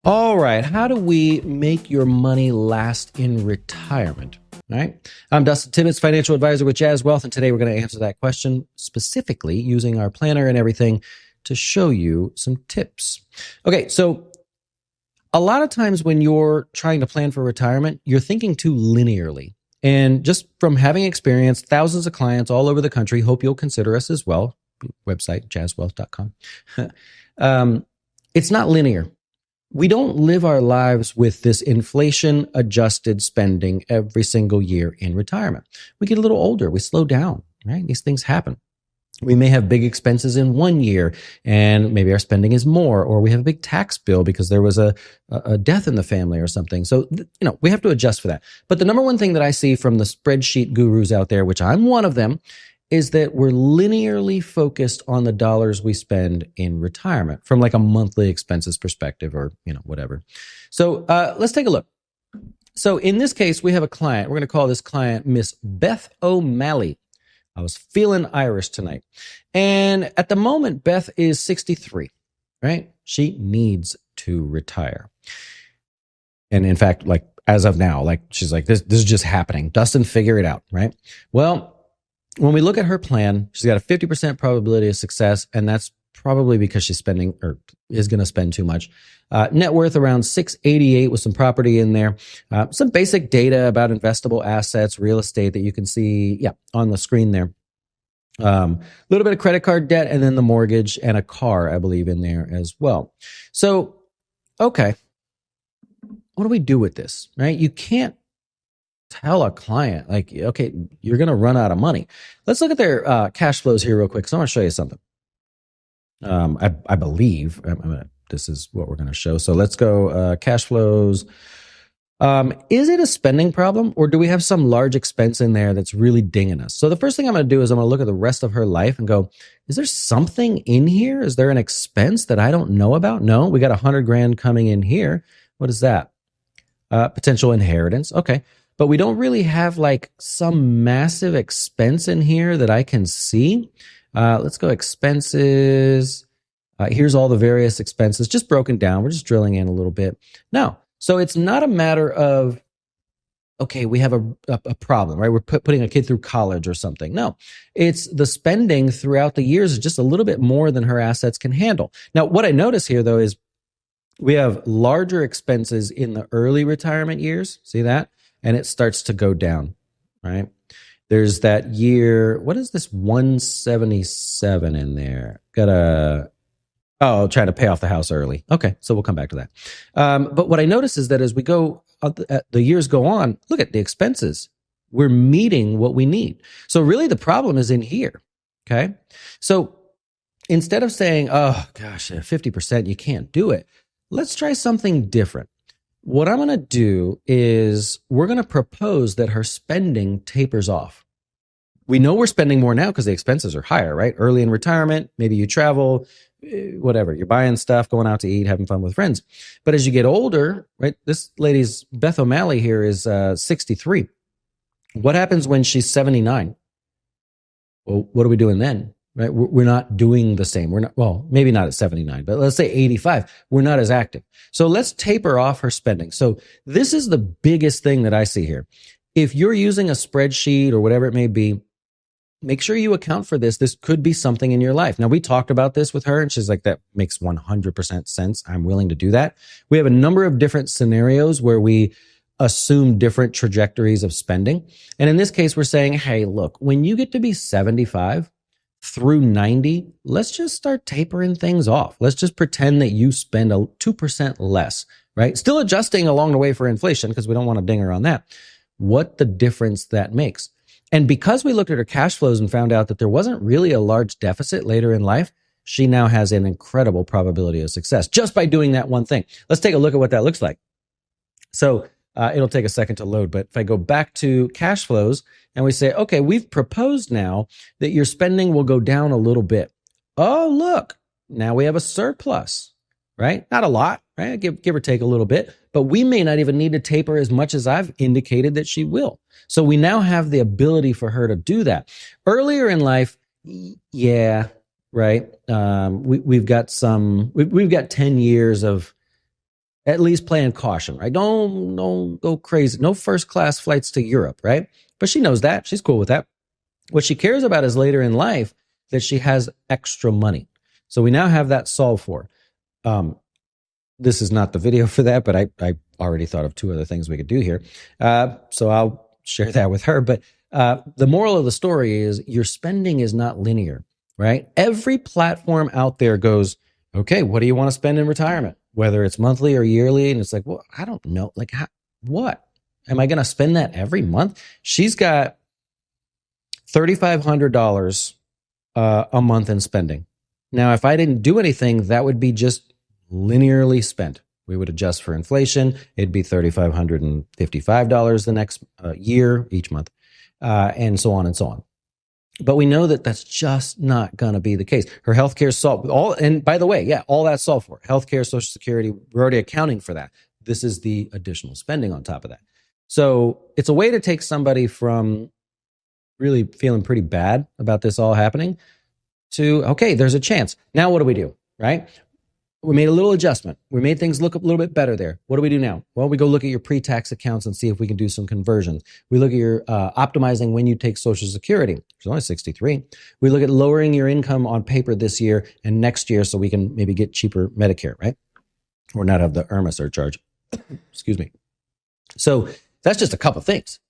All right, how do we make your money last in retirement? All right, I'm Dustin Tibbetts, financial advisor with Jazz Wealth, and today we're going to answer that question specifically using our planner and everything to show you some tips. Okay, so a lot of times when you're trying to plan for retirement, you're thinking too linearly. And just from having experienced thousands of clients all over the country, hope you'll consider us as well. Website, jazzwealth.com. It's not linear. We don't live our lives with this inflation-adjusted spending every single year in retirement. We get a little older. We slow down, right? These things happen. We may have big expenses in one year, and maybe our spending is more, or we have a big tax bill because there was a death in the family or something. So, we have to adjust for that. But the number one thing that I see from the spreadsheet gurus out there, which I'm one of them, is that we're linearly focused on the dollars we spend in retirement from like a monthly expenses perspective or, whatever. So let's take a look. So in this case, we have a client. We're going to call this client Miss Beth O'Malley. I was feeling Irish tonight. And at the moment, Beth is 63, right? She needs to retire. And in fact, like as of now, she's like, this is just happening. Dustin, figure it out, right? Well, when we look at her plan, she's got a 50% probability of success, and that's probably because she's spending or is going to spend too much. Net worth around 688 with some property in there. Some basic data about investable assets, real estate that you can see, on the screen there. A little bit of credit card debt, and then the mortgage and a car, I believe, in there as well. So, okay, what do we do with this, right? You can't tell a client, okay, you're going to run out of money. Let's look at their cash flows here real quick, because I want to show you something. I believe this is what we're going to show. So let's go cash flows. Is it a spending problem, or do we have some large expense in there that's really dinging us? So the first thing I'm going to do is I'm going to look at the rest of her life and go, is there something in here? Is there an expense that I don't know about? No, we got $100,000 coming in here. What is that? Potential inheritance. Okay. But we don't really have like some massive expense in here that I can see. Let's go expenses. Here's all the various expenses, just broken down. We're just drilling in a little bit. No. So it's not a matter of, okay, we have a problem, right? We're putting a kid through college or something. No, it's the spending throughout the years is just a little bit more than her assets can handle. Now, what I notice here, though, is we have larger expenses in the early retirement years. See that? And it starts to go down, right? There's that year, what is this 177 in there? I'll try to pay off the house early. Okay, so we'll come back to that. But what I notice is that as we go, the years go on, look at the expenses. We're meeting what we need. So really the problem is in here, okay? So instead of saying, oh gosh, 50%, you can't do it, let's try something different. What I'm going to do is we're going to propose that her spending tapers off. We know we're spending more now because the expenses are higher, right? Early in retirement, maybe you travel, whatever. You're buying stuff, going out to eat, having fun with friends. But as you get older, right? This lady's, Beth O'Malley here, is 63. What happens when she's 79? Well, what are we doing then? Right? We're not doing the same. We're not, well, maybe not at 79, but let's say 85. We're not as active. So let's taper off her spending. So this is the biggest thing that I see here. If you're using a spreadsheet or whatever it may be, make sure you account for this. This could be something in your life. Now, we talked about this with her, and she's like, that makes 100% sense. I'm willing to do that. We have a number of different scenarios where we assume different trajectories of spending. And in this case, we're saying, hey, look, when you get to be 75, through 90, let's just start tapering things off. Let's just pretend that you spend 2% less, right? Still adjusting along the way for inflation because we don't want to ding her on that. What the difference that makes. And because we looked at her cash flows and found out that there wasn't really a large deficit later in life, she now has an incredible probability of success just by doing that one thing. Let's take a look at what that looks like. So it'll take a second to load, but if I go back to cash flows and we say, okay, we've proposed now that your spending will go down a little bit. Oh, look, now we have a surplus, right? Not a lot, right? Give or take a little bit, but we may not even need to taper as much as I've indicated that she will. So we now have the ability for her to do that. Earlier in life, yeah, right? We've got 10 years of at least playing caution, right? Don't go crazy. No first class flights to Europe, right? But she knows that. She's cool with that. What she cares about is later in life that she has extra money. So we now have that solved for. This is not the video for that, but I already thought of 2 other things we could do here. So I'll share that with her. But the moral of the story is your spending is not linear, right? Every platform out there goes, okay, what do you want to spend in retirement? Whether it's monthly or yearly. And it's like, well, I don't know. Like, what? Am I going to spend that every month? She's got $3,500 a month in spending. Now, if I didn't do anything, that would be just linearly spent. We would adjust for inflation. It'd be $3,555 the next year, each month, and so on and so on. But we know that that's just not going to be the case. Her healthcare solved all, and by the way, yeah, all that's solved for. Healthcare, Social Security, we're already accounting for that. This is the additional spending on top of that. So it's a way to take somebody from really feeling pretty bad about this all happening to, okay, there's a chance. Now what do? Right? We made a little adjustment. We made things look a little bit better there. What do we do now? Well, we go look at your pre-tax accounts and see if we can do some conversions. We look at your optimizing when you take Social Security, which is only 63. We look at lowering your income on paper this year and next year so we can maybe get cheaper Medicare, right? Or not have the IRMAA surcharge. Excuse me. So that's just a couple things.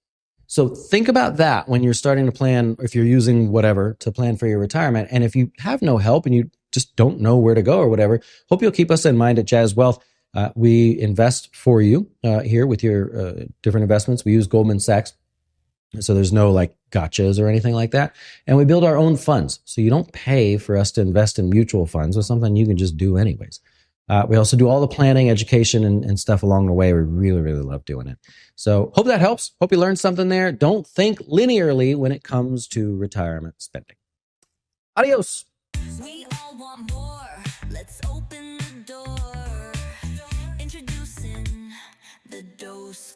So think about that when you're starting to plan, if you're using whatever to plan for your retirement. And if you have no help and you just don't know where to go or whatever, hope you'll keep us in mind at Jazz Wealth. We invest for you here with your different investments. We use Goldman Sachs. So there's no like gotchas or anything like that. And we build our own funds. So you don't pay for us to invest in mutual funds. It's something you can just do anyways. We also do all the planning, education, and stuff along the way. We really, really love doing it. So hope that helps. Hope you learned something there. Don't think linearly when it comes to retirement spending. Adios. We all want more. Let's open the door. Introducing the dose.